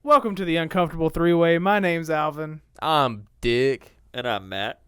Welcome to the Uncomfortable Three-Way. My name's Alvin. I'm Dick. And I'm Matt.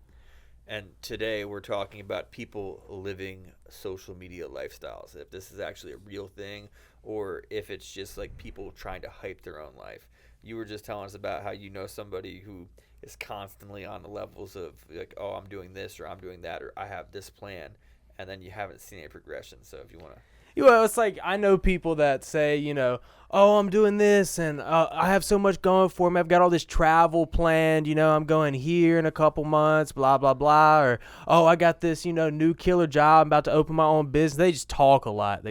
And today we're talking about people living social media lifestyles. If this is actually a real thing or if it's just like people trying to hype their own life. You were just telling us about how you know somebody who is constantly on the levels of like, oh, I'm doing this or I'm doing that or I have this plan. And then you haven't seen any progression. So if you want to. Well, it's like I know people that say, you know, oh, I'm doing this and I have so much going for me. I've got all this travel planned. You know, I'm going here in a couple months, blah, blah, blah. Or, oh, I got this, you know, new killer job. I'm about to open my own business. They just talk a lot.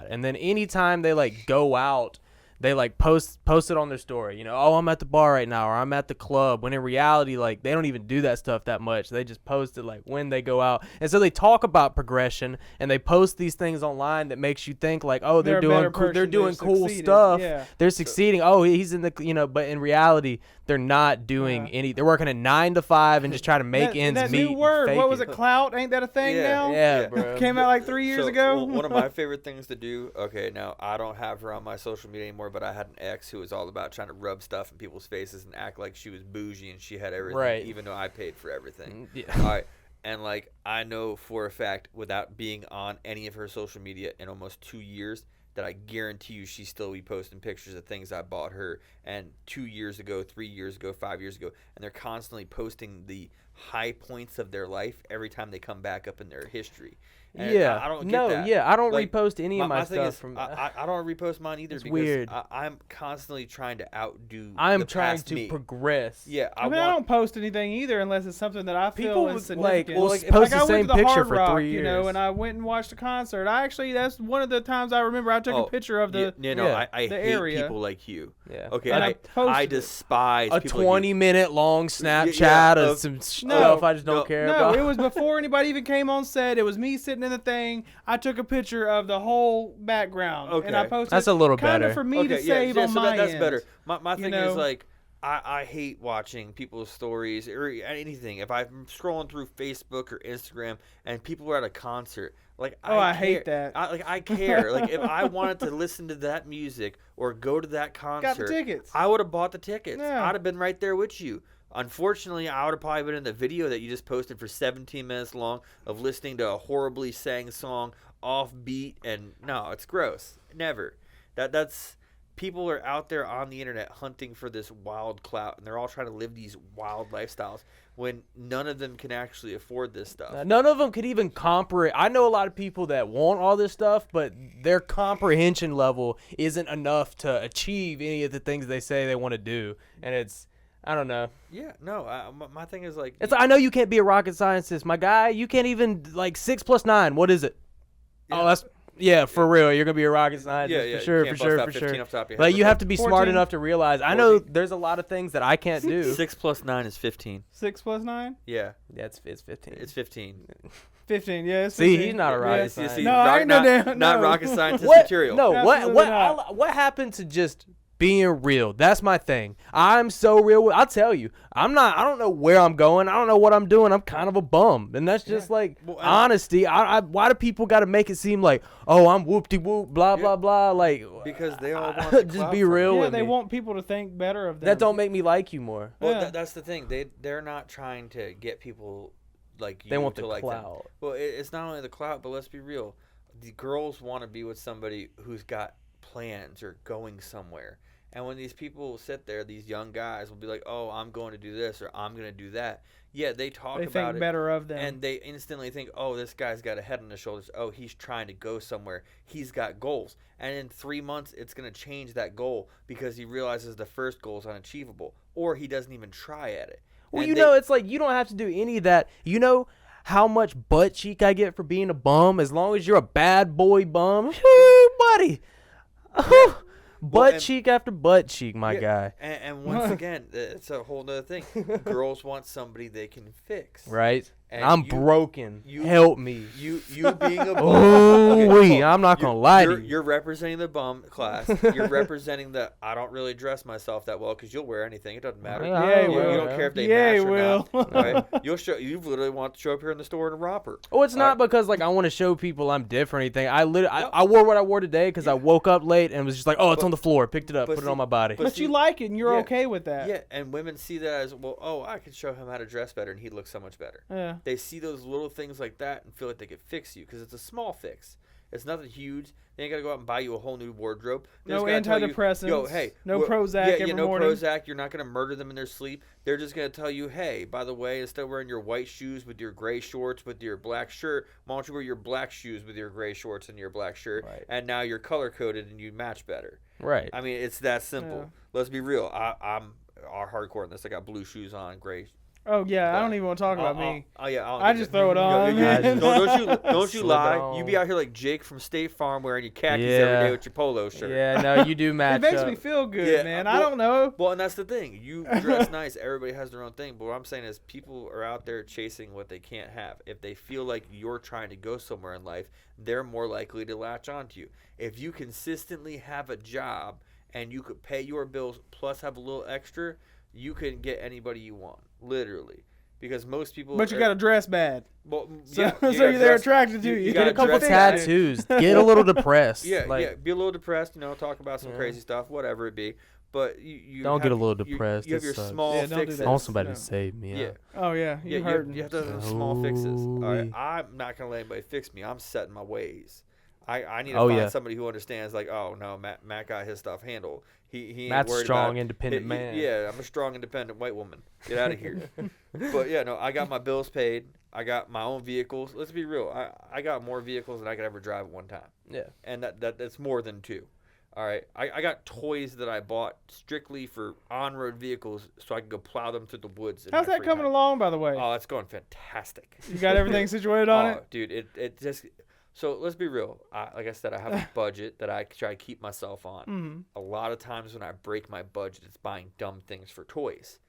And then anytime they like go out, they like post it on their story, you know, oh, I'm at the bar right now or I'm at the club, when in reality, like, they don't even do that stuff that much. They just post it like when they go out. And so they talk about progression and they post these things online that makes you think like, oh, they're doing cool stuff. Yeah. They're succeeding. Oh, he's in the, you know, but in reality, they're not doing any. They're working a 9 to 5 and just trying to make ends meet. That new word, what was it? Clout? Ain't that a thing now? Yeah, bro. Came out like 3 years ago. Well, one of my favorite things to do. Okay, now I don't have her on my social media anymore, but I had an ex who was all about trying to rub stuff in people's faces and act like she was bougie and she had everything, even though I paid for everything. Yeah. All right. And like I know for a fact, without being on any of her social media in almost 2 years, that I guarantee you she still be posting pictures of things I bought her and 2 years ago, 3 years ago, 5 years ago. And they're constantly posting the high points of their life every time they come back up in their history. And I don't get that. Yeah, I don't repost any of my stuff. I don't repost mine either. It's because weird. I'm constantly trying to outdo. I'm trying to progress. Yeah, I don't post anything either unless it's something that I feel is significant. Will post the same picture for 3 years. You know, and I went and watched a concert. That's one of the times I remember I took a picture of the I hate area. people like you. Yeah. Okay, I despise a people 20-minute long Snapchat of some stuff I just don't care about. No, it was before anybody even came on set. It was me sitting in the thing. I took a picture of the whole background, and I posted. That's a little better. For me to save on my that's end. better. My thing is like I hate watching people's stories or anything. If I'm scrolling through Facebook or Instagram and people are at a concert, like I hate that. I care. Like if I wanted to listen to that music or go to that concert, got the tickets. I would have bought the tickets. Yeah. I'd have been right there with you. Unfortunately, I would have probably been in the video that you just posted for 17 minutes long of listening to a horribly sang song off beat, and no, it's gross. Never. That's people are out there on the internet hunting for this wild clout, and they're all trying to live these wild lifestyles when none of them can actually afford this stuff. None of them could even comprehend. I know a lot of people that want all this stuff, but their comprehension level isn't enough to achieve any of the things they say they want to do, and it's. I don't know. Yeah, no. My thing is like. I know you can't be a rocket scientist, my guy. You can't even 6 + 9. What is it? Yeah. Oh, that's for real. You're gonna be a rocket scientist for sure. Like you have to be 14. Smart enough to realize. 14. I know there's a lot of things that I can't do. 6 + 9 is 15. 6 + 9? Yeah. It's 15. It's 15. 15, yeah. It's 15. See, he's not a rocket scientist. No, I ain't not rocket scientist material. No, what happened to just being real? That's my thing. I'm so real. I'll tell you, I don't know where I'm going. I don't know what I'm doing. I'm kind of a bum. And that's just honesty. Why do people got to make it seem like, oh, I'm whoop-de-whoop, blah, blah, blah. Like, because they all want to just be real with me. They want people to think better of them. That don't make me like you more. Well, that's the thing. They're not trying to get people like you they want to the like clout. them. Well, it's not only the clout, but let's be real. The girls want to be with somebody who's got plans or going somewhere. And when these people sit there, these young guys will be like, oh, I'm going to do this or I'm going to do that. Yeah, they talk about it. They think better of them. And they instantly think, oh, this guy's got a head on his shoulders. Oh, he's trying to go somewhere. He's got goals. And in 3 months, it's going to change that goal because he realizes the first goal is unachievable. Or he doesn't even try at it. Well, it's like you don't have to do any of that. You know how much butt cheek I get for being a bum? As long as you're a bad boy bum. Woo, buddy. Yeah. Butt cheek after butt cheek, my guy. And once again, it's a whole other thing. Girls want somebody they can fix. Right. And I'm broken. Help me. You being a bum. Oh, I'm not gonna lie to you. You're representing the bum class. You're representing the I don't really dress myself that well because you'll wear anything. It doesn't matter. Yeah, you don't care if they match or will. not. Right? You literally want to show up here in the store in a romper. Oh, it's not because like I want to show people I'm different or anything. I wore what I wore today because I woke up late and was just like, oh, it's on the floor. Picked it up, put it on my body. But you like it and you're okay with that. Yeah, and women see that as, well, oh, I can show him how to dress better and he'd look so much better. Yeah. They see those little things like that and feel like they could fix you because it's a small fix. It's nothing huge. They ain't got to go out and buy you a whole new wardrobe. No antidepressants. Yo, hey. No Prozac every morning. No Prozac. You're not going to murder them in their sleep. They're just going to tell you, hey, by the way, instead of wearing your white shoes with your gray shorts with your black shirt, why don't you wear your black shoes with your gray shorts and your black shirt? Right. And now you're color-coded and you match better. Right. I mean, it's that simple. Yeah. Let's be real. I'm hardcore in this. I got blue shoes on, gray. Oh yeah, I don't even want to talk about me. Oh yeah, I just throw it on. Don't you lie. You be out here like Jake from State Farm wearing your khakis every day with your polo shirt. Yeah, no, you do match. It makes me feel good, man. I don't know. Well, and that's the thing. You dress nice. Everybody has their own thing. But what I'm saying is, people are out there chasing what they can't have. If they feel like you're trying to go somewhere in life, they're more likely to latch onto you. If you consistently have a job and you could pay your bills plus have a little extra, you can get anybody you want, literally, because most people. But you gotta dress bad. Well, so they're attracted to you. You get a couple tattoos. Get a little depressed. Yeah, be a little depressed. Talk about some crazy stuff, whatever it be. But you don't get a little depressed. You have your small fixes. I want somebody to save me. Yeah. Oh yeah. You have to have small fixes. All right. I'm not gonna let anybody fix me. I'm setting my ways. I need to find somebody who understands. Like, oh no, Matt got his stuff handled. He ain't Matt's worried strong, about independent man. Yeah, I'm a strong, independent white woman. Get out of here. But yeah, no, I got my bills paid. I got my own vehicles. Let's be real. I got more vehicles than I could ever drive at one time. Yeah. And that's more than two. All right. I got toys that I bought strictly for on-road vehicles so I can go plow them through the woods. How's that coming along, by the way? Oh, it's going fantastic. You got everything situated on it? Dude, it just. So let's be real. Like I said, I have a budget that I try to keep myself on. Mm-hmm. A lot of times when I break my budget, it's buying dumb things for toys.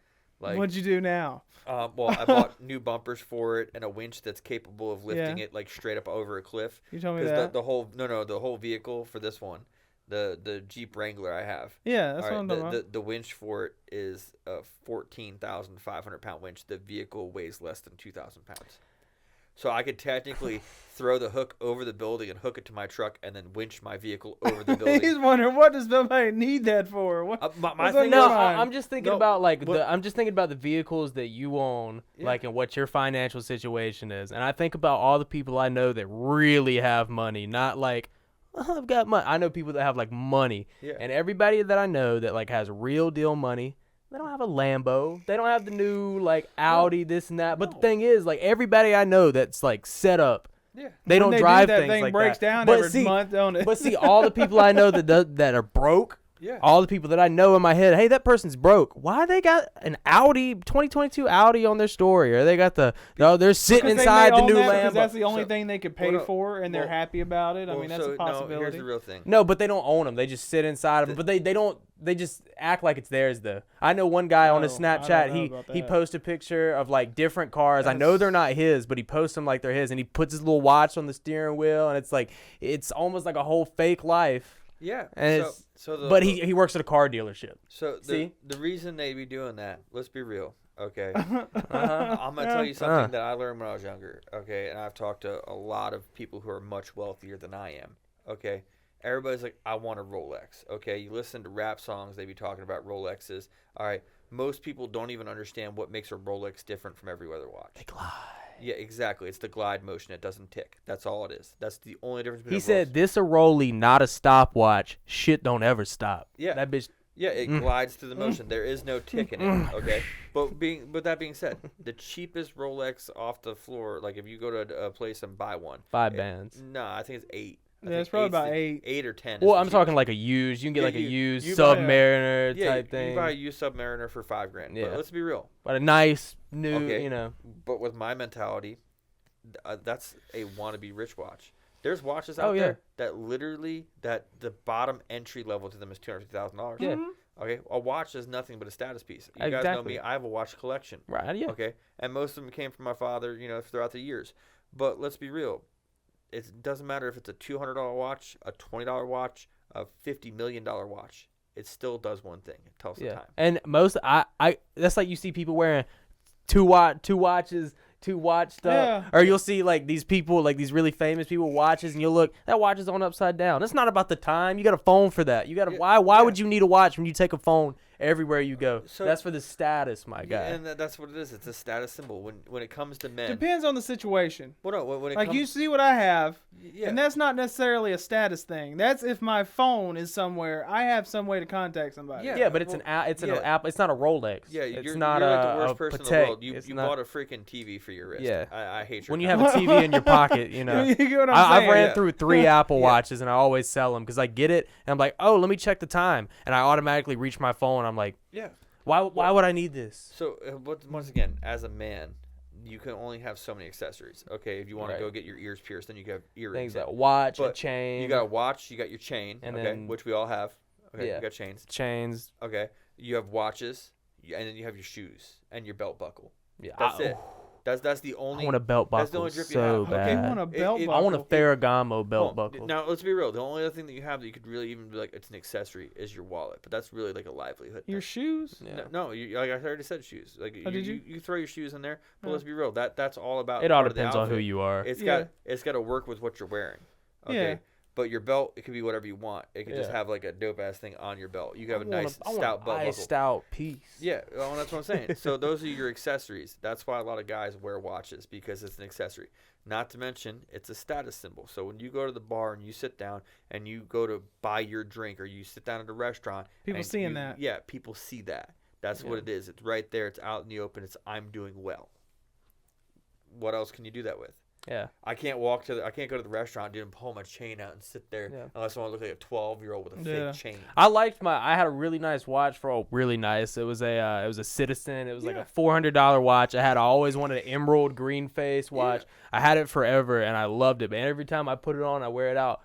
Like, what'd you do now? Well, I bought new bumpers for it and a winch that's capable of lifting it like straight up over a cliff. You told me that. The whole vehicle for this one, the Jeep Wrangler I have. Yeah, that's what I'm talking about. The winch for it is a 14,500 pound winch. The vehicle weighs less than 2,000 pounds. So I could technically throw the hook over the building and hook it to my truck and then winch my vehicle over the building. He's wondering, what does somebody need that for? I'm just thinking about the vehicles that you own, like, and what your financial situation is. And I think about all the people I know that really have money, not like, oh, I've got money. I know people that have like money. Yeah. And everybody that I know that like has real deal money, they don't have a Lambo. They don't have the new like Audi, this and that. But the thing is, like, everybody I know that's like set up, they don't drive things like that. Breaks down every month, don't it? But see, all the people I know that are broke, all the people that I know in my head, hey, that person's broke. Why they got an Audi, 2022 Audi on their story? Or they got they're sitting inside the new Lambo. That's the only thing they could pay for, and they're happy about it. I mean, that's a possibility. No, here's the real thing. No, but they don't own them. They just sit inside of them. But they don't. They just act like it's theirs, though. I know one guy on his Snapchat. He posts a picture of like different cars. I know they're not his, but he posts them like they're his, and he puts his little watch on the steering wheel, and it's like it's almost like a whole fake life. Yeah. And but he works at a car dealership. So the reason they be doing that, let's be real, okay? I'm gonna tell you something that I learned when I was younger, okay? And I've talked to a lot of people who are much wealthier than I am, okay? Everybody's like, I want a Rolex, okay? You listen to rap songs, they be talking about Rolexes. All right, most people don't even understand what makes a Rolex different from every other watch. They glide. Yeah, exactly. It's the glide motion. It doesn't tick. That's all it is. That's the only difference between He said, this a Rollie, not a stopwatch. Shit don't ever stop. Yeah. That bitch. Yeah, it glides through the motion. There is no tick in it, okay? But that being said, the cheapest Rolex off the floor, like if you go to a place and buy one. 5 bands. No, I think it's 8. Yeah, it's probably about 8. 8 or 10. Well, I'm talking like a used. You can get like a used Submariner type thing. You can buy a used Submariner for $5,000. Yeah. But let's be real. But a nice new, But with my mentality, that's a wannabe rich watch. There's watches out there that literally the bottom entry level to them is $250,000. Yeah. Okay, a watch is nothing but a status piece. You guys know me. I have a watch collection. Right. Yeah. Okay, and most of them came from my father. Throughout the years. But let's be real. It doesn't matter if it's a $200 watch, a $20 watch, a $50 million watch. It still does one thing. It tells the time. And most that's like you see people wearing two watches. To watch stuff, or you'll see like these people, like these really famous people watches, and you'll look, that watch is on upside down. It's not about the time. You got a phone for that. You got to why would you need a watch when you take a phone everywhere you go? So that's for the status, my guy. And that's what it is. It's a status symbol. When it comes to men, depends on the situation. Well, no, when it like comes, you see what I have, and that's not necessarily a status thing. That's if my phone is somewhere, I have some way to contact somebody. Yeah, but it's an app. It's not a Rolex. Yeah, it's not you're like the worst person Patek. in the world. You bought a freaking TV for your wrist. Yeah, I hate your when you have a TV in your pocket, you know what I'm I've ran through 3 Apple Watches, and I always sell them because I get it, and I'm like, oh, let me check the time, and I automatically reach my phone. I'm like, why would I need this? So once again, as a man, you can only have so many accessories. Okay, if you want to go get your ears pierced, then you have earrings. Things like watch, a chain. You got a watch, you got your chain, and then, which we all have. Okay, you got chains. Chains. Okay, you have watches, and then you have your shoes and your belt buckle. Yeah, that's it. That's the only. I want a belt buckle. That's the only drip so you have. bad. Okay, I want a belt buckle. I want a Ferragamo belt buckle. Now let's be real. The only other thing that you have that you could really even be like it's an accessory is your wallet, but that's really like a livelihood. Your shoes? Yeah. No, like I already said, shoes. Like you throw your shoes in there, but let's be real. That's all about. It all depends on who you are. It's got to work with what you're wearing. Okay. Yeah. But your belt, it could be whatever you want. It could just have like a dope ass thing on your belt. You have a nice stout belt buckle. Stout piece. Yeah, well, that's what I'm saying. So those are your accessories. That's why a lot of guys wear watches because it's an accessory. Not to mention, it's a status symbol. So when you go to the bar and you sit down and you go to buy your drink or you sit down at a restaurant, people seeing that. Yeah, people see that. That's what it is. It's right there. It's out in the open. It's I'm doing well. What else can you do that with? Yeah. I can't go to the restaurant, dude, and pull my chain out and sit there unless I want to look like a 12-year-old with a fake chain. I had a really nice watch really nice. It was a Citizen. It was like a $400 watch. I always wanted an emerald green face watch. Yeah. I had it forever and I loved it. But every time I put it on, I wear it out.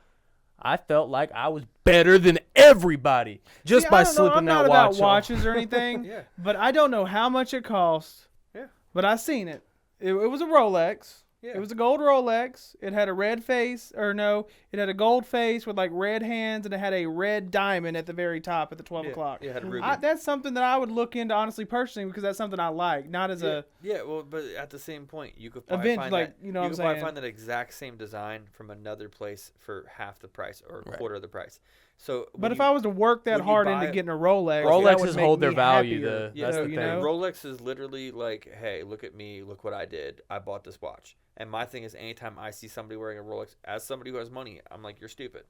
I felt like I was better than everybody just by slipping that watch on. I'm not about watches or anything, but I don't know how much it costs. Yeah. But I seen it. It was a Rolex. Yeah. It was a gold Rolex. It had a red face, it had a gold face with like red hands, and it had a red diamond at the very top at the 12 o'clock. Yeah, it had a ruby. That's something that I would look into honestly purchasing because that's something I like, not as a. Yeah, well, but at the same point, you could probably find that exact same design from another place for half the price or a quarter of the price. So, but if I was to work that hard into getting a Rolex, Rolexes hold their value. That's the thing. Rolex is literally like, hey, look at me, look what I did. I bought this watch. And my thing is, anytime I see somebody wearing a Rolex, as somebody who has money, I'm like, you're stupid.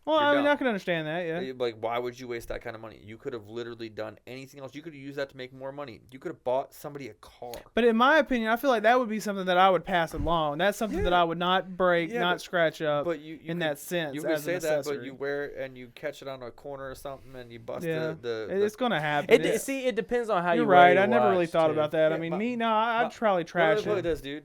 Well, I can understand that, yeah. Like, why would you waste that kind of money? You could have literally done anything else. You could have used that to make more money. You could have bought somebody a car. But in my opinion, I feel like that would be something that I would pass along. That's something that I would not break, not scratch up that sense. You could say that, but you wear it and you catch it on a corner or something and you bust it's going to happen. It depends on how you're you wear right. your I never really watch, thought too. about that. I'd probably trash it. Look at this, dude.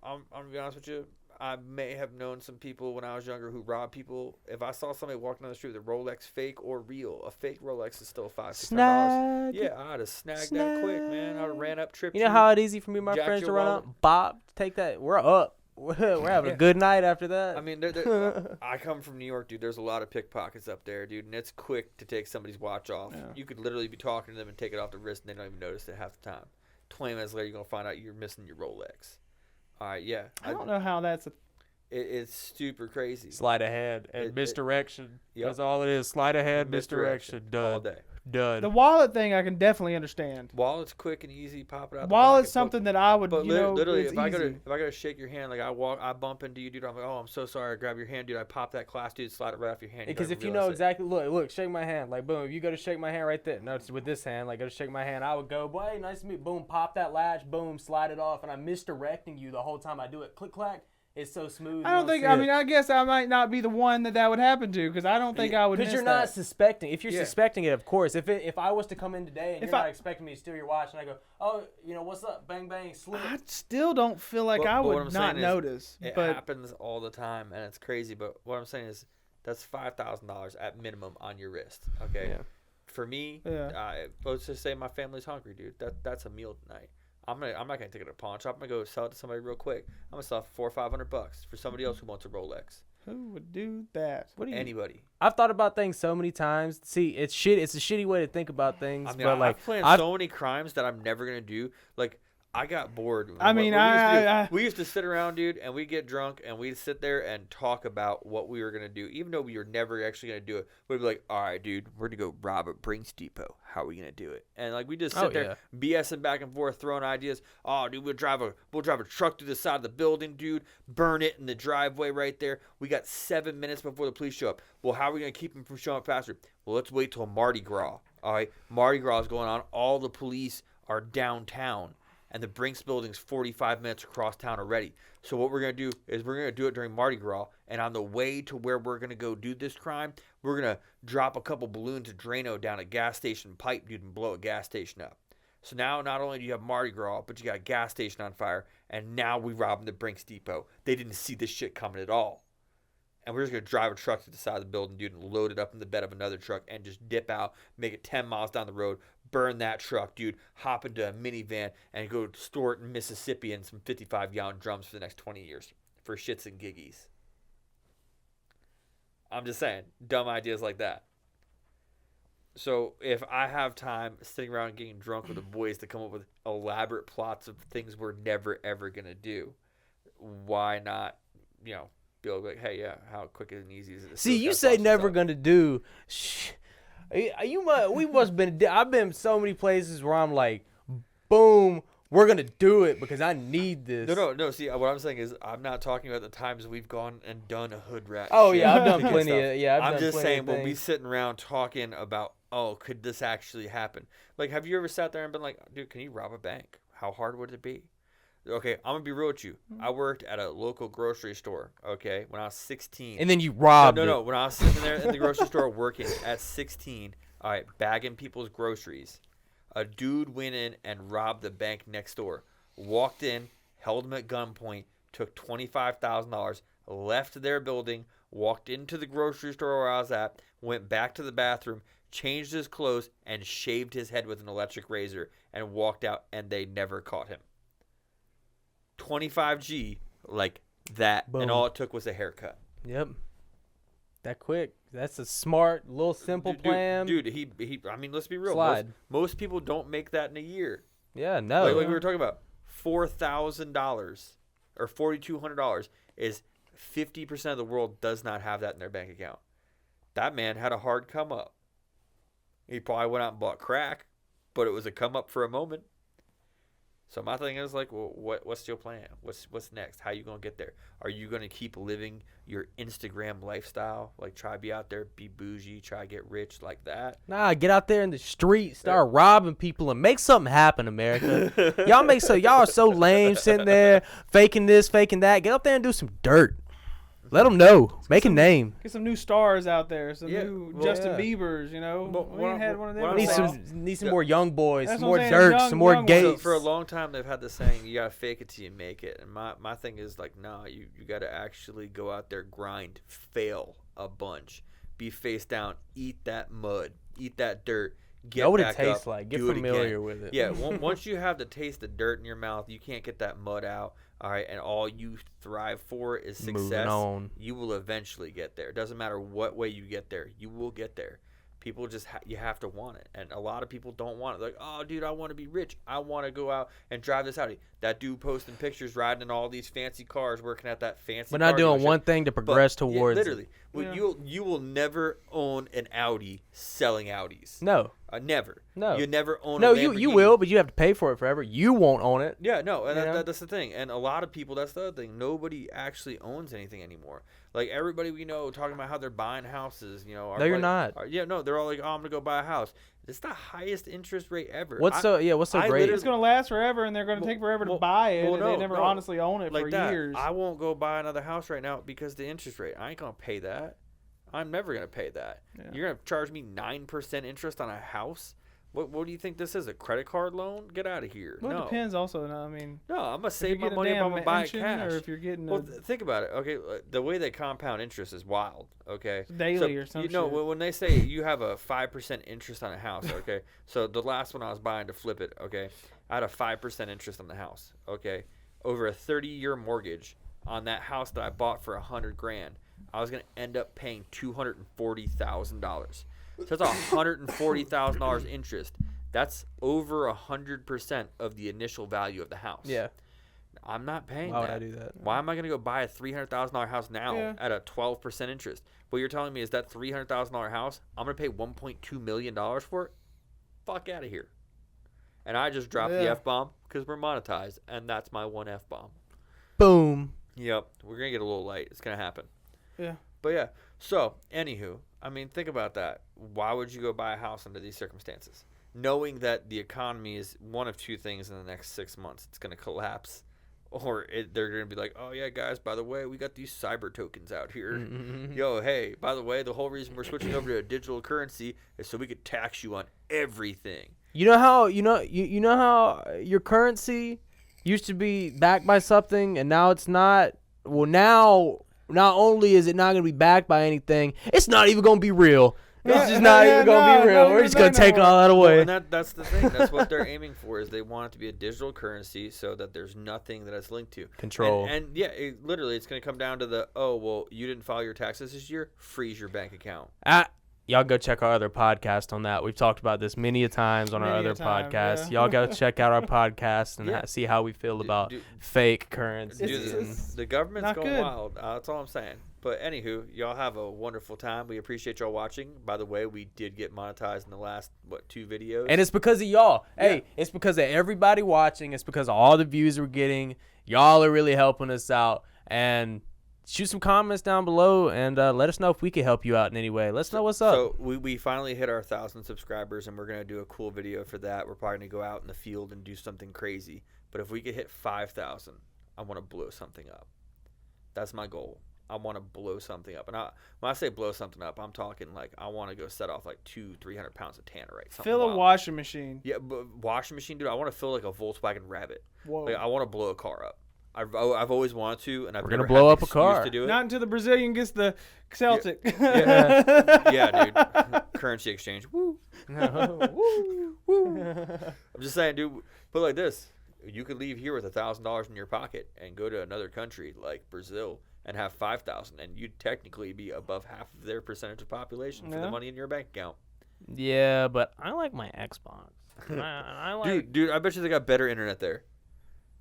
I'm going to be honest with you. I may have known some people when I was younger who robbed people. If I saw somebody walking down the street with a Rolex, fake or real, a fake Rolex is still $5-6. Yeah, I'd have snagged that quick, man. I'd have ran up, tripped. You know how it's easy for me and my friends to run up? Bob, take that. We're up. We're having a good night after that. I mean, I come from New York, dude. There's a lot of pickpockets up there, dude, and it's quick to take somebody's watch off. Yeah. You could literally be talking to them and take it off the wrist, and they don't even notice it half the time. 20 minutes later, you're going to find out you're missing your Rolex. All right, yeah. I don't know how that's it's super crazy. Slide ahead and misdirection. That's all it is. Slide ahead, misdirection. Done. All day. Done. The wallet thing I can definitely understand. Wallet's quick and easy. Pop it out. Wallet's something that I would. But literally, if I go to shake your hand, like I bump into you, dude. I'm like, oh, I'm so sorry. I grab your hand, dude. I pop that clasp, dude. Slide it right off your hand. Because if you know exactly, look, shake my hand. Like boom, if you go to shake my hand right there. No, it's with this hand. Like go to shake my hand. I would go, boy, nice to meet. Boom, pop that latch. Boom, slide it off, and I'm misdirecting you the whole time I do it. Click clack. It's so smooth. I don't think. I guess I might not be the one that would happen to because I don't think I would. Because you're not suspecting. If you're suspecting it, of course. If I was to come in today and you're not expecting me to steal your watch and I go, oh, what's up? Bang bang, slip. I still don't feel like I would not notice. It happens all the time and it's crazy. But what I'm saying is that's $5,000 at minimum on your wrist. Okay. Yeah. For me, Yeah. let's just say my family's hungry, dude. That's a meal tonight. I'm not gonna take it to a pawn shop. I'm gonna go sell it to somebody real quick. I'm gonna sell it for $400 or $500 for somebody else who wants a Rolex. Who would do that? Anybody. I've thought about things so many times. See, it's shit. It's a shitty way to think about things. I mean, but like, I've planned so many crimes that I'm never gonna do. Like, I got bored. I mean, we used to sit around, dude, and we'd get drunk, and we'd sit there and talk about what we were going to do, even though we were never actually going to do it. We'd be like, all right, dude, we're going to go rob a Brinks Depot. How are we going to do it? And, like, we just sit there BSing back and forth, throwing ideas. Oh, dude, we'll drive a truck to the side of the building, dude, burn it in the driveway right there. We got 7 minutes before the police show up. Well, how are we going to keep them from showing up faster? Well, let's wait till Mardi Gras. All right, Mardi Gras is going on. All the police are downtown. And the Brinks building's 45 minutes across town already. So what we're going to do is we're going to do it during Mardi Gras. And on the way to where we're going to go do this crime, we're going to drop a couple balloons of Drano down a gas station pipe, dude, and blow a gas station up. So now not only do you have Mardi Gras, but you got a gas station on fire. And now we robbing the Brinks Depot. They didn't see this shit coming at all. And we're just going to drive a truck to the side of the building, dude, and load it up in the bed of another truck and just dip out, make it 10 miles down the road, burn that truck, dude, hop into a minivan, and go store it in Mississippi in some 55-gallon drums for the next 20 years for shits and giggies. I'm just saying, dumb ideas like that. So if I have time sitting around and getting drunk with the boys to come up with elaborate plots of things we're never, ever going to do, why not, be like, hey, yeah, how quick and easy is it? See, you say never gonna do. We must been. I've been so many places where I'm like, boom, we're gonna do it because I need this. No. See, what I'm saying is, I'm not talking about the times we've gone and done a hood rat. Oh shit yeah, I've done plenty of. Yeah, I'm just saying we'll be sitting around talking about, oh, could this actually happen? Like, have you ever sat there and been like, dude, can you rob a bank? How hard would it be? Okay, I'm going to be real with you. I worked at a local grocery store, okay, when I was 16. And then you robbed No. When I was sitting there in the grocery store working at 16, all right, bagging people's groceries, a dude went in and robbed the bank next door, walked in, held him at gunpoint, took $25,000, left their building, walked into the grocery store where I was at, went back to the bathroom, changed his clothes, and shaved his head with an electric razor and walked out, and they never caught him. 25G like that. Boom. And all it took was a haircut. Yep. That quick. That's a smart little simple plan. Dude, he I mean, let's be real. Most people don't make that in a year. Yeah, no. Like we were talking about, $4,000 or $4,200 is 50% of the world does not have that in their bank account. That man had a hard come up. He probably went out and bought crack, but it was a come up for a moment. So my thing is like, well, what's your plan? What's next? How you gonna get there? Are you gonna keep living your Instagram lifestyle? Like try to be out there, be bougie, try to get rich like that? Nah, get out there in the street, start robbing people, and make something happen, America. Y'all are so lame, sitting there faking this, faking that. Get up there and do some dirt. Let them know. Make a name. Get some new stars out there. Some new Justin Biebers, we ain't had one of them. Need some more young boys, some more Dirks, some more Gates. So for a long time, they've had the saying, you got to fake it till you make it. And my thing is like, nah, you got to actually go out there, grind, fail a bunch, be face down, eat that mud, eat that dirt. Know what it tastes like. Get familiar with it. Yeah, once you have the taste of dirt in your mouth, you can't get that mud out. All right, and all you thrive for is success. Moving on. You will eventually get there. It doesn't matter what way you get there. You will get there. People just you have to want it, and a lot of people don't want it. They're like, oh, dude, I want to be rich. I want to go out and drive this Audi. That dude posting pictures riding in all these fancy cars, working at that fancy. We're not doing one thing to progress towards. Literally, you will never own an Audi selling Audis. No. Never. No. You never own. No, a Lamborghini. you will, but you have to pay for it forever. You won't own it. Yeah, no, and that's the thing. And a lot of people, that's the other thing. Nobody actually owns anything anymore. Like everybody we know talking about how they're buying houses. No, you're not. They're all like, oh, I'm gonna go buy a house. It's the highest interest rate ever. What's so great? It's gonna last forever, and they're gonna take forever to buy it. And they never honestly own it for years. I won't go buy another house right now because the interest rate. I ain't gonna pay that. I'm never gonna pay that. Yeah. You're gonna charge me 9% interest on a house. What do you think this is? A credit card loan? Get out of here. Well, no. It depends also. No, I mean. No, I'm gonna save my money. I'm gonna buy it cash. Or if you're getting. Well, think about it. Okay, the way they compound interest is wild. Okay. Daily or something. You know, when they say you have a 5% interest on a house. Okay. So the last one I was buying to flip it. Okay, I had a 5% interest on the house. Okay, over a 30-year mortgage on that house that I bought for $100,000, I was gonna end up paying $240,000. So that's $140,000 interest. That's over 100% of the initial value of the house. Yeah. I'm not paying Why that. would I do that? Why am I going to go buy a $300,000 house now at a 12% interest? What you're telling me is that $300,000 house, I'm going to pay $1.2 million for it? Fuck out of here. And I just dropped the F-bomb because we're monetized, and that's my one F-bomb. Boom. Yep. We're going to get a little light. It's going to happen. Yeah. But yeah. So, anywho, I mean, think about that. Why would you go buy a house under these circumstances? Knowing that the economy is one of two things in the next 6 months. It's going to collapse, or they're going to be like, oh, yeah, guys, by the way, we got these cyber tokens out here. Mm-hmm. Yo, hey, by the way, the whole reason we're switching over to a digital currency is so we could tax you on everything. You know how your currency used to be backed by something, and now it's not? Well, now not only is it not going to be backed by anything, it's not even going to be real. It's just not even going to be real. We're just going to take all that away. And that's the thing. That's what they're aiming for, is they want it to be a digital currency so that there's nothing that it's linked to. Control. And yeah, literally, it's going to come down to you didn't file your taxes this year, freeze your bank account. Y'all go check our other podcast on that. We've talked about this many a times on our other podcast. Yeah. Y'all go check out our podcast and see how we feel about fake currencies. The government's going wild. That's all I'm saying. But anywho, y'all have a wonderful time. We appreciate y'all watching. By the way, we did get monetized in the last, 2 videos. And it's because of y'all. Hey, it's because of everybody watching. It's because of all the views we're getting. Y'all are really helping us out. And shoot some comments down below and let us know if we can help you out in any way. Let's know what's up. So we finally hit our 1,000 subscribers, and we're going to do a cool video for that. We're probably going to go out in the field and do something crazy. But if we could hit 5,000, I want to blow something up. That's my goal. I want to blow something up. And when I say blow something up, I'm talking like I want to go set off like 200-300 pounds of tannerite. Fill a washing machine. Yeah, but washing machine, dude. I want to fill like a Volkswagen Rabbit. Whoa. Like, I want to blow a car up. I've always wanted to, and I've We're never gonna blow had up a car. to do it. Not until the Brazilian gets the Celtic. Yeah, dude. Currency exchange. Woo. Woo. I'm just saying, dude. Put it like this: you could leave here with $1,000 in your pocket and go to another country like Brazil and have 5,000, and you'd technically be above half of their percentage of population for the money in your bank account. Yeah, but I like my Xbox. I like. Dude, I bet you they got better internet there.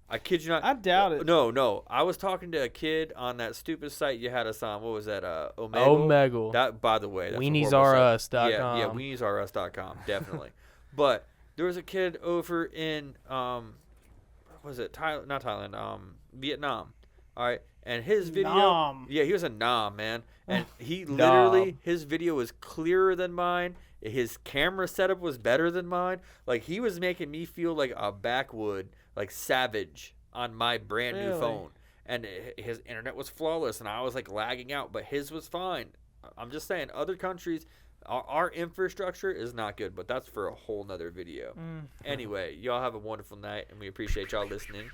I kid you not. I doubt it. No. I was talking to a kid on that stupid site you had us on. What was that? Omegle. Omegle. That, by the way, that's weeniesrus.com. Yeah, weeniesrus.com, definitely. But there was a kid over in was it not Thailand? Vietnam. All right, and his video. Nam. Yeah, he was a Nam, man, and he literally his video was clearer than mine. His camera setup was better than mine. Like, he was making me feel like a backwood, like savage on my brand new phone. And his internet was flawless, and I was like lagging out, but his was fine. I'm just saying, other countries, our infrastructure is not good, but that's for a whole nother video. Anyway, y'all have a wonderful night, and we appreciate y'all listening.